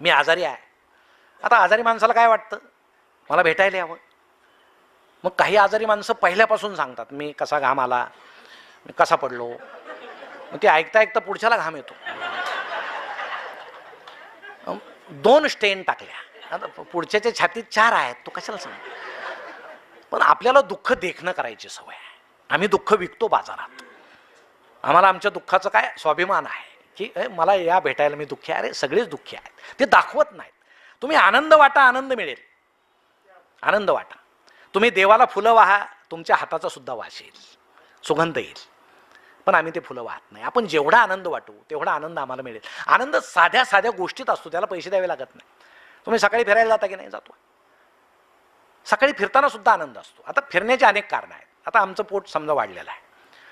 मी आजारी आहे. आता आजारी माणसाला काय वाटतं, मला भेटायला यावं. मग काही आजारी माणसं पहिल्यापासून सांगतात मी कसा घाम आला, मी कसा पडलो. मग ते ऐकता ऐकता पुढच्याला घाम येतो. 2 स्टेन टाकल्या, आता पुढच्याच्या छातीत 4 आहेत, तो कशाला सांग. पण आपल्याला दुःख देखणं करायची सवय आहे. आम्ही दुःख विकतो बाजारात. आम्हाला आमच्या दुःखाचं काय स्वाभिमान आहे की मला या भेटायला मी दुःखी आहे. अरे सगळेच दुःखी आहेत, ते दाखवत नाहीत. तुम्ही आनंद वाटा, आनंद मिळेल. आनंद वाटा. तुम्ही देवाला फुलं वाहा, तुमच्या हाताचा सुद्धा वास येईल, सुगंध येईल. पण आम्ही ते फुलं वाहत नाही. आपण जेवढा आनंद वाटू तेवढा आनंद आम्हाला मिळेल. आनंद साध्या साध्या गोष्टीत असतो, त्याला पैसे द्यावे लागत नाही. तुम्ही सकाळी फिरायला जाता की नाही? जातो. सकाळी फिरताना सुद्धा आनंद असतो. आता फिरण्याचे अनेक कारण आहेत. आता आमचं पोट समजा वाढलेलं आहे,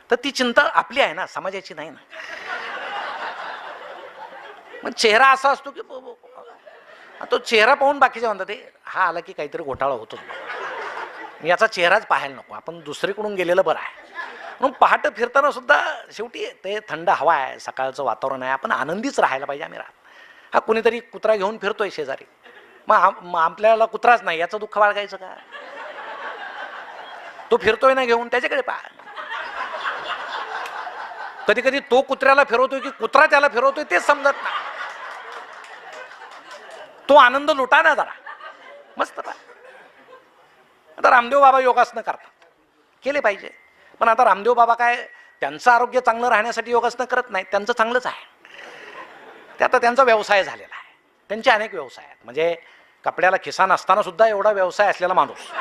तर ती चिंता आपली आहे ना, समाजाची नाही ना. मग चेहरा असा असतो की तो चेहरा पाहून बाकीचे म्हणतात हा आला की काहीतरी घोटाळा होतो, याचा चेहराच पाहायला नको, आपण दुसरीकडून गेलेलं बरं आहे. म्हणून पहाटे फिरताना सुद्धा शेवटी ते थंड हवा आहे, सकाळचं वातावरण आहे, आपण आनंदीच राहायला पाहिजे. आम्ही हा कुणीतरी कुत्रा घेऊन फिरतोय शेजारी, मग आपल्याला कुत्राच नाही याचं दुःख बाळगायचं का? तो फिरतोय ना घेऊन, त्याच्याकडे पहा. कधी कधी तो कुत्र्याला फिरवतोय की कुत्रा त्याला फिरवतोय तेच समजत नाही. तो आनंद लुटा ना जरा, मस्त पहा. आता रामदेव बाबा योगासनं करतात, केले पाहिजे. पण आता रामदेव बाबा काय त्यांचं आरोग्य चांगलं राहण्यासाठी योगासनं करत नाहीत, त्यांचं चांगलंच आहे. ते आता त्यांचा व्यवसाय झालेला आहे. त्यांचे अनेक व्यवसाय आहेत. म्हणजे कपड्याला खिसा नसताना सुद्धा एवढा व्यवसाय असलेला माणूस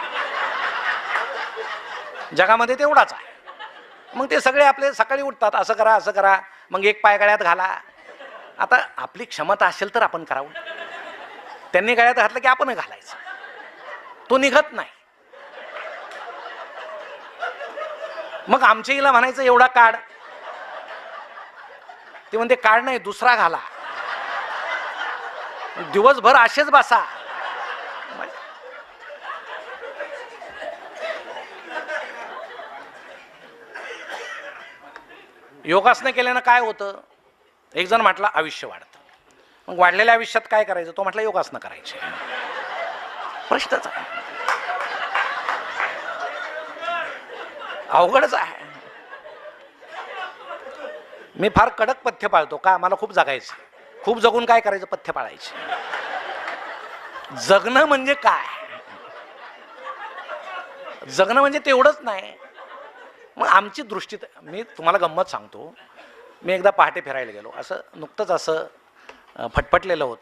जगामध्ये तेवढाच आहे. मग ते सगळे आपले सकाळी उठतात, असं करा असं करा, मग एक पाय गळ्यात घाला. आता आपली क्षमता असेल तर आपण करावं. त्यांनी गळ्यात घातलं की आपण घालायचं, तो निघत नाही. मग आमच्या हिला म्हणायचं एवढा काढ, ते म्हणते काढ नाही दुसरा घाला, दिवसभर असेच बसा. योगासनं केल्यानं काय होतं? एक जण म्हटलं आयुष्य वाढतं. मग वाढलेल्या आयुष्यात काय करायचं? तो म्हटलं योगासनं करायचे. प्रश्नच आहे, अवघडच आहे. मी फार कडक पथ्य पाळतो का? मला खूप जगायचं. खूप जगून काय करायचं? पथ्य पाळायचे. जगणं म्हणजे काय? जगणं म्हणजे तेवढंच नाही. मग आमची दृष्टी, मी तुम्हाला गंमत सांगतो. मी एकदा पहाटे फिरायला गेलो, असं नुकतंच असं फटफटलेलं होतं.